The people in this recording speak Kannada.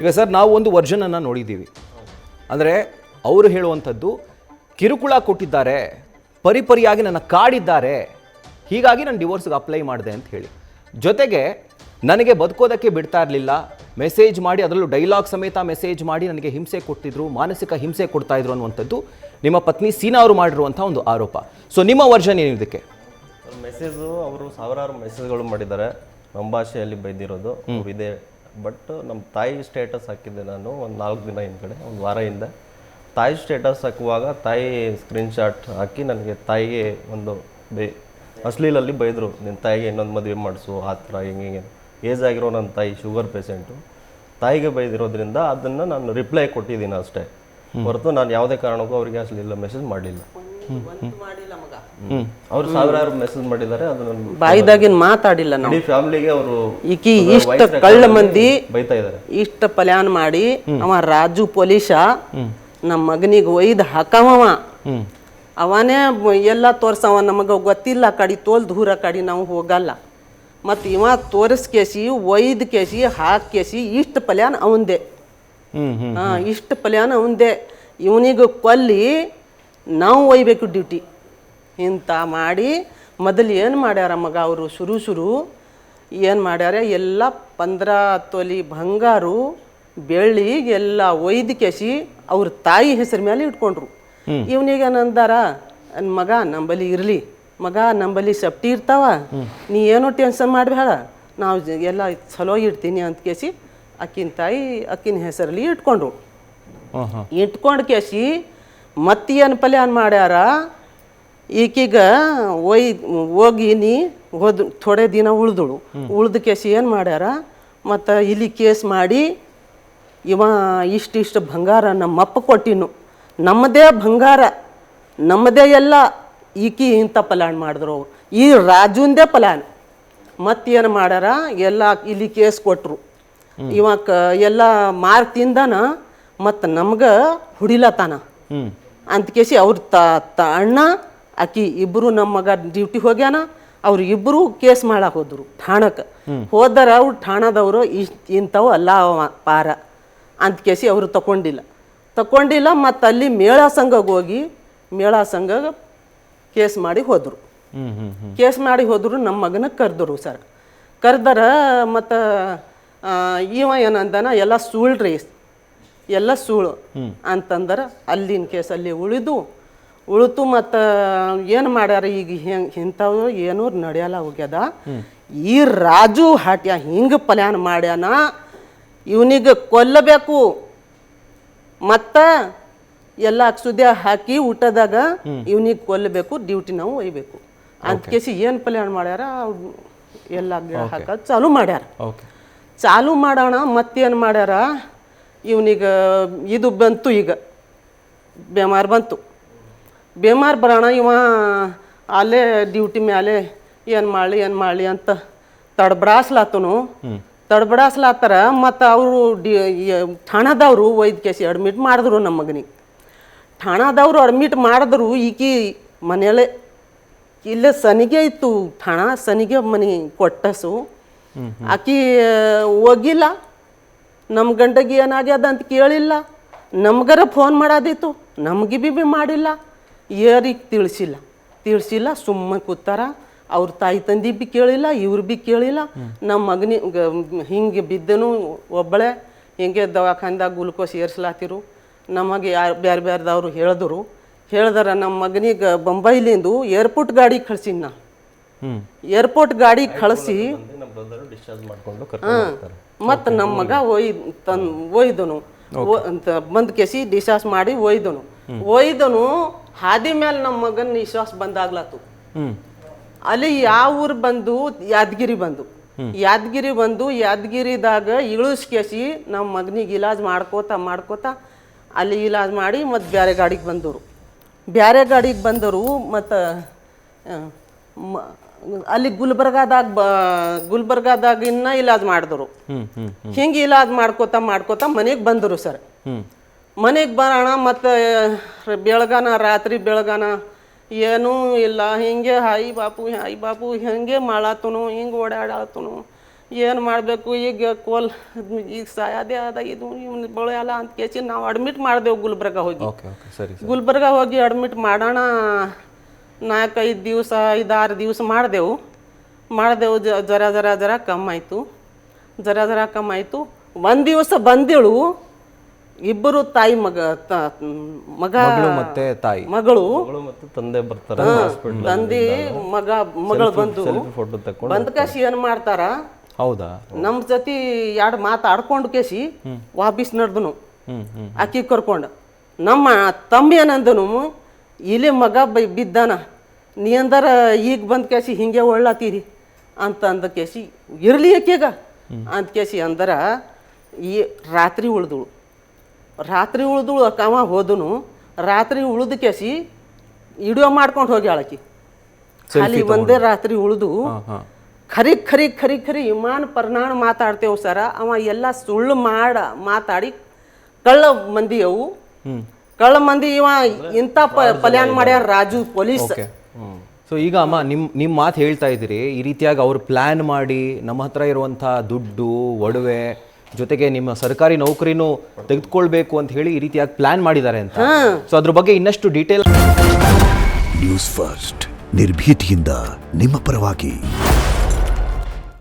ಈಗ ಸರ್ ನಾವು ಒಂದು ವರ್ಜನನ್ನು ನೋಡಿದ್ದೀವಿ. ಅಂದರೆ ಅವರು ಹೇಳುವಂಥದ್ದು ಕಿರುಕುಳ ಕೊಟ್ಟಿದ್ದಾರೆ, ಪರಿಪರಿಯಾಗಿ ನನ್ನ ಕಾಡಿದ್ದಾರೆ, ಹೀಗಾಗಿ ನಾನು ಡಿವೋರ್ಸ್ಗೆ ಅಪ್ಲೈ ಮಾಡಿದೆ ಅಂತ ಹೇಳಿ. ಜೊತೆಗೆ ನನಗೆ ಬದುಕೋದಕ್ಕೆ ಬಿಡ್ತಾ ಇರಲಿಲ್ಲ, ಮೆಸೇಜ್ ಮಾಡಿ, ಅದರಲ್ಲೂ ಡೈಲಾಗ್ ಸಮೇತ ಮೆಸೇಜ್ ಮಾಡಿ ನನಗೆ ಹಿಂಸೆ ಕೊಟ್ಟಿದ್ರು, ಮಾನಸಿಕ ಹಿಂಸೆ ಕೊಡ್ತಾ ಇದ್ರು ಅನ್ನುವಂಥದ್ದು ನಿಮ್ಮ ಪತ್ನಿ ಸೀನಾ ಅವರು ಮಾಡಿರುವಂಥ ಒಂದು ಆರೋಪ. ಸೊ ನಿಮ್ಮ ವರ್ಷನ್ ಏನು ಇದಕ್ಕೆ? ಮೆಸೇಜು ಅವರು ಸಾವಿರಾರು ಮೆಸೇಜ್ಗಳು ಮಾಡಿದ್ದಾರೆ, ನಮ್ಮ ಭಾಷೆಯಲ್ಲಿ ಬೈದಿರೋದು ಇದೆ. ಬಟ್ ನಮ್ಮ ತಾಯಿ ಸ್ಟೇಟಸ್ ಹಾಕಿದ್ದೆ ನಾನು ಒಂದು 4 ದಿನ ಹಿಂದ್ಗಡೆ, ಒಂದು ವಾರ ಹಿಂದೆ. ತಾಯಿ ಸ್ಟೇಟಸ್ ಹಾಕುವಾಗ ತಾಯಿ ಸ್ಕ್ರೀನ್ಶಾಟ್ ಹಾಕಿ ನನಗೆ ತಾಯಿಗೆ ಒಂದು ಅಶ್ಲೀಲಲ್ಲಿ ಬೈದರು, ನಿನ್ನ ತಾಯಿಗೆ ಇನ್ನೊಂದು ಮದುವೆ ಮಾಡಿಸು, ಆ ಥರ ಹಿಂಗೆ ಏಜ್ ಆಗಿರೋ ನನ್ನ ತಾಯಿ ಶುಗರ್ ಪೇಷೆಂಟು, ತಾಯಿಗೆ ಬೈದಿರೋದ್ರಿಂದ ಅದನ್ನು ನಾನು ರಿಪ್ಲೈ ಕೊಟ್ಟಿದ್ದೀನಿ ಅಷ್ಟೇ ಹೊರತು ನಾನು ಯಾವುದೇ ಕಾರಣಕ್ಕೂ ಅವರಿಗೆ ಅಶ್ಲೀಲ ಮೆಸೇಜ್ ಮಾಡಲಿಲ್ಲ. ಅವ್ರು ಸಾವಿರಾರು ಮೆಸೇಜ್ ಮಾಡಿದ್ದಾರೆ, ಅದನ್ನು ಬಾಯಿದಾಗಿನ ಮಾತಾಡಿಲ್ಲ ನಾವು. ಇಡೀ ಫ್ಯಾಮಿಲಿಗೆ ಅವರು ಈಕಿ ಇಷ್ಟ ಕಳ್ಳ ಮಂದಿ ಬೈತಾ ಇದ್ದಾರೆ. ಇಷ್ಟ ಪ್ಲಾನ್ ಮಾಡಿ ಅವ ರಾಜು ಪೊಲೀಸ ನಮ್ಮ ಮಗನಿಗೆ ಒಯ್ದು ಹಾಕವ. ಅವನೇ ಎಲ್ಲ ತೋರ್ಸವ, ನಮಗೆ ಗೊತ್ತಿಲ್ಲ ಕಡಿ, ತೋಲ್ ದೂರ ಕಡಿ ನಾವು ಹೋಗಲ್ಲ. ಮತ್ತು ಇವ ತೋರಿಸ್ಕೇಸಿ ಒಯ್ದು ಕೇಸಿ ಹಾಕೇಸಿ ಇಷ್ಟ ಪ್ಲ್ಯಾನ್ ಅವಂದೇ. ಇಷ್ಟ ಪ್ಲ್ಯಾನ್ ಅವಂದೇ. ಇವನಿಗೆ ಕೊಲ್ಲಿ ನಾವು ಒಯ್ಬೇಕು ಡ್ಯೂಟಿ ಇಂಥ ಮಾಡಿ. ಮೊದಲು ಏನು ಮಾಡ್ಯಾರ ಮಗ ಅವರು, ಶುರು ಏನು ಮಾಡ್ಯಾರ, ಎಲ್ಲ 15 ತೊಲಿ ಬಂಗಾರು ಬೆಳ್ಳಿ ಎಲ್ಲ ಒಯ್ದು ಕೇಸಿ ಅವ್ರ ತಾಯಿ ಹೆಸರು ಮೇಲೆ ಇಟ್ಕೊಂಡ್ರು. ಇವನಿಗೆ ಏನಂದಾರ, ಮಗ ನಂಬಲ್ಲಿ ಇರಲಿ, ಮಗ ನಂಬಲ್ಲಿ ಸೇಫ್ಟಿ ಇರ್ತಾವ, ನೀ ಏನೋ ಟೆನ್ಷನ್ ಮಾಡಬೇಡ, ನಾವು ಎಲ್ಲ ಚಲೋ ಇಡ್ತೀನಿ ಅಂತ ಕೇಸಿ ಅಕ್ಕಿನ ತಾಯಿ ಅಕ್ಕಿನ ಹೆಸರಲ್ಲಿ ಇಟ್ಕೊಂಡ್ರು. ಇಟ್ಕೊಂಡು ಕೇಸಿ ಮತ್ತೇನು ಪ್ಲ್ಯಾನ್ ಮಾಡ್ಯಾರ, ಈಕೀಗ ಹೋಗಿ ನೀ ಥೋಡೆ ದಿನ ಉಳ್ದ ಕೇಸಿ ಏನು ಮಾಡ್ಯಾರ, ಮತ್ತು ಇಲ್ಲಿ ಕೇಸ್ ಮಾಡಿ ಇವ ಇಷ್ಟಿಷ್ಟು ಬಂಗಾರ ನಮ್ಮಪ್ಪ ಕೊಟ್ಟಿನು, ನಮ್ಮದೇ ಬಂಗಾರ ನಮ್ಮದೇ ಎಲ್ಲ, ಈಕಿ ಇಂಥ ಪ್ಲ್ಯಾನ್ ಮಾಡಿದ್ರು ಅವ್ರು. ಈ ರಾಜುಂದೇ ಪ್ಲ್ಯಾನ್. ಮತ್ತೇನು ಮಾಡ್ಯಾರ, ಎಲ್ಲ ಇಲ್ಲಿ ಕೇಸ್ ಕೊಟ್ಟರು. ಇವಾಗ ಎಲ್ಲ ಮಾರ್ಕ್ ತಿಂದಾನ, ಮತ್ತು ನಮ್ಗೆ ಹುಡಿಲತ್ತಾನ ಅಂತ ಕೇಸಿ ಅವ್ರ ಅಣ್ಣ ಆಕಿ ಇಬ್ಬರು ನಮ್ಮ ಮಗ ಡ್ಯೂಟಿ ಹೋಗ್ಯಾನ. ಅವ್ರು ಇಬ್ಬರು ಕೇಸ್ ಮಾಡಕ್ಕೆ ಹೋದ್ರು ಠಾಣಕ್ಕೆ. ಹೋದರ ಅವ್ರು ಠಾಣದವರು ಇಂಥವು ಅಲ್ಲ ಪಾರ ಅಂತ ಕೇಸಿ ಅವರು ತಗೊಂಡಿಲ್ಲ. ಮತ್ತು ಅಲ್ಲಿ ಮೇಳ ಸಂಘಕ್ಕೆ ಹೋಗಿ ಮೇಳ ಸಂಘ ಕೇಸ್ ಮಾಡಿ ಹೋದರು. ನಮ್ಮ ಮಗನ ಕರೆದರು ಸರ್. ಕರೆದರ ಮತ್ತು ಇವ ಏನಂದಾನ, ಎಲ್ಲ ಸುಳ್ಳ್ರಿ, ಎಲ್ಲ ಸುಳ್ಳು ಅಂತಂದ್ರೆ ಅಲ್ಲಿನ ಕೇಸಲ್ಲಿ ಉಳಿತು. ಮತ್ತು ಏನು ಮಾಡ್ಯಾರ, ಈಗ ಇಂಥವು ಏನೂ ನಡೆಯಲ್ಲ ಹೋಗ್ಯದ. ಈ ರಾಜು ಹಾಟ್ಯ ಹಿಂಗೆ ಪ್ಲ್ಯಾನ್ ಮಾಡ್ಯಾನ, ಇವನಿಗೆ ಕೊಲ್ಲಬೇಕು, ಮತ್ತು ಎಲ್ಲ ಸುದ್ದಿ ಹಾಕಿ ಊಟದಾಗ ಇವನಿಗೆ ಕೊಲ್ಲಬೇಕು, ಡ್ಯೂಟಿ ನಾವು ಒಯ್ಬೇಕು ಅಂತ ಕೇಸಿ ಏನು ಪ್ಲ್ಯಾನ್ ಮಾಡ್ಯಾರ, ಎಲ್ಲ ಗಿಡ ಹಾಕೋದು ಚಾಲು ಮಾಡೋಣ. ಮತ್ತೇನು ಮಾಡ್ಯಾರ, ಇವನಿಗೆ ಇದು ಬಂತು, ಈಗ ಬೇಮಾರ್ ಬರೋಣ, ಇವ ಅಲ್ಲೇ ಡ್ಯೂಟಿ ಮೇಲೆ ಏನು ಮಾಡಲಿ ಅಂತ ತಡಬಡಾಸ್ಲಾತ್ತಾರ. ಮತ್ತು ಅವರು ಠಾಣದವರು ಒಯ್ದು ಕೇಸಿ ಅಡ್ಮಿಟ್ ಮಾಡಿದ್ರು ನಮ್ಮ ಮಗನಿಗೆ. ಠಾಣದವರು ಅಡ್ಮಿಟ್ ಮಾಡಿದ್ರು. ಈಕಿ ಮನೆಯಲ್ಲೇ ಇಲ್ಲೇ ಸನಿಗೆ ಇತ್ತು, ಠಾಣ ಸನಿಗೆ ಮನೆ ಕೊಟ್ಟಸು. ಆಕಿ ಹೋಗಿಲ್ಲ, ನಮ್ಮ ಗಂಡಗೆ ಏನಾಗ್ಯದ ಅಂತ ಕೇಳಿಲ್ಲ, ನಮ್ಗರ ಫೋನ್ ಮಾಡೋದಿತ್ತು, ನಮಗೆ ಬಿ ಮಾಡಿಲ್ಲ, ಯಾರಿಗೆ ತಿಳಿಸಿಲ್ಲ. ಸುಮ್ಮನೆ ಕೂತಾರ. ಅವ್ರ ತಾಯಿ ತಂದೆ ಬಿ ಕೇಳಿಲ್ಲ, ಇವ್ರು ಬಿ ಕೇಳಿಲ್ಲ. ನಮ್ಮ ಮಗನಿಗೆ ಹಿಂಗೆ ಬಿದ್ದನು ಒಬ್ಬಳೆ, ಹಿಂಗೆ ದವಾಖಾನ್ದಾಗ ಗ್ಲುಕೋಸ್ ಏರ್ಸ್ಲಾತಿರು. ನಮಗೆ ಬೇರೆದವ್ರು ಹೇಳಿದ್ರ ನಮ್ಮ ಮಗನಿಗೆ ಬೊಂಬೈಲಿಂದು ಏರ್ಪೋರ್ಟ್ ಗಾಡಿ ಕಳ್ಸಿನ. ಏರ್ಪೋರ್ಟ್ ಗಾಡಿ ಕಳಿಸಿ ಮತ್ತು ನಮ್ಮ ಮಗ ಒಯ್ದನು ಅಂತ ಬಂದು ಕೇಸಿ ಡಿಸ್ಚಾರ್ಜ್ ಮಾಡಿ ಒಯ್ದನು. ಹಾದಿ ಮೇಲೆ ನಮ್ಮ ಮಗನ ವಿಶ್ವಾಸ ಬಂದಾಗ್ಲತ್ತು. ಅಲ್ಲಿ ಯಾವ ಊರು ಬಂದು, ಯಾದಗಿರಿ ಬಂದು ಯಾದಗಿರಿದಾಗ ಇಳಿಸ್ಕೇಸಿ ನಮ್ಮ ಮಗನಿಗೆ ಇಲಾಜ್ ಮಾಡ್ಕೋತ ಅಲ್ಲಿ ಇಲಾಜ್ ಮಾಡಿ ಮತ್ತು ಬೇರೆ ಗಾಡಿಗೆ ಬಂದರು. ಮತ್ತು ಅಲ್ಲಿ ಗುಲ್ಬರ್ಗಾದಾಗ ಇನ್ನ ಇಲಾಜ್ ಮಾಡಿದ್ರು. ಹಿಂಗೆ ಇಲಾಜ್ ಮಾಡ್ಕೋತ ಮನೆಗೆ ಬಂದರು ಸರ್. ಮನೆಗೆ ಬರೋಣ, ಮತ್ತು ರಾತ್ರಿ ಬೆಳಗಾನ ಏನೂ ಇಲ್ಲ, ಹಿಂಗೆ ಹಾಯಿ ಬಾಪು ಹಿಂಗೆ ಮಾಡಾತನು, ಹಿಂಗೆ ಓಡಾಡತನು. ಏನು ಮಾಡಬೇಕು ಈಗ ಈಗ ಸಾಯದೇ ಆದ ಇದು ಇವ್ನು ಬೆಳೆಯಲ್ಲ ಅಂತ ಕೇಸಿ ನಾವು ಅಡ್ಮಿಟ್ ಮಾಡಿದೆವು ಗುಲ್ಬರ್ಗ ಹೋಗಿ. ಓಕೆ ಓಕೆ ಸರಿ ಸರ್. ಗುಲ್ಬರ್ಗ ಹೋಗಿ ಅಡ್ಮಿಟ್ ಮಾಡೋಣ 4-5 ದಿವಸ 5-6 ದಿವಸ ಮಾಡಿದೆವು. ಜರ ಕಮ್ಮಾಯಿತು. ಜರ ಕಮ್ಮಾಯಿತು. ಒಂದು ದಿವಸ ಬಂದೇಳು, ಇಬ್ಬರು ತಾಯಿ ಮಗ ಮಗಳು ಮತ್ತೆ ತಾಯಿ, ಮಗಳು ಮತ್ತು ತಂದೆ ಬರ್ತಾರೆ ಹಾಸ್ಪಿಟಲ್. ತಂದೆ ಮಗಳು ಬಂದು ಫೋಟೋ ತಕೊಂಡು ಬಂದ ಕೇಸಿ ಏನು ಮಾಡ್ತಾರ, ಹೌದಾ, ನಮ್ಮ ಜೊತೆ 2 ಮಾತಾಡ್ಕೊಂಡು ಕೇಸಿ ವಾಪಸ್ ನಡೆದನು ಆಕಿ ಕರ್ಕೊಂಡು. ನಮ್ಮ ತಮ್ಮ ಏನಂದನು, ಇಲ್ಲಿ ಮಗ ಬಿದ್ದಾನ, ನೀ ಅಂದಾರ ಈಗ ಬಂದ ಕೇಸಿ ಹಿಂಗೆ ಒಳ್ಳಾತೀರಿ ಅಂತ ಅಂದ ಕೇಸಿ ಇರಲಿ ಆಕೆಗ ಅಂತ ಕೇಸಿ ಅಂದರ ಈ ರಾತ್ರಿ ಉಳ್ದಳು ಅಕ್ಕವ ಹೋದನು. ರಾತ್ರಿ ಉಳಿದ ಕೇಸಿ ವಿಡಿಯೋ ಮಾಡ್ಕೊಂಡು ಹೋಗ್ಯಾಳಕಿ. ಅಲ್ಲಿ ಒಂದೇ ರಾತ್ರಿ ಉಳಿದು ಖರಿ ವಿಮಾನ ಪರ್ನಾಣ ಮಾತಾಡ್ತೇವು ಸರ. ಅವ ಎಲ್ಲ ಸುಳ್ಳು ಮಾತಾಡಿ ಕಳ್ಳ ಮಂದಿ ಅವು. ಕಳ್ಳ ಮಂದಿ ಇವ ಇಂಥ ಪಲ್ಯಾನ್ ಮಾಡ್ಯಾರ ರಾಜು ಪೊಲೀಸ್. ಸೊ ಈಗ ಅಮ್ಮ ನಿಮ್ಮ ಮಾತು ಹೇಳ್ತಾ ಇದ್ದೀರಿ, ಈ ರೀತಿಯಾಗಿ ಅವ್ರು ಪ್ಲ್ಯಾನ್ ಮಾಡಿ ನಮ್ಮ ಹತ್ರ ಇರುವಂಥ ದುಡ್ಡು ಒಡವೆ ಜೊತೆಗೆ ನಿಮ್ಮ ಸರ್ಕಾರಿ ನೌಕರಿನೂ ತೆಗೆದುಕೊಳ್ಬೇಕು ಅಂತ ಹೇಳಿ ಈ ರೀತಿಯಾಗಿ ಪ್ಲ್ಯಾನ್ ಮಾಡಿದ್ದಾರೆ ಅಂತ. ಸೊ ಅದ್ರ ಬಗ್ಗೆ ಇನ್ನಷ್ಟು ಡೀಟೇಲ್. ನ್ಯೂಸ್ ಫಸ್ಟ್ ನಿರ್ಭೀತಿಯಿಂದ ನಿಮ್ಮ ಪರವಾಗಿ.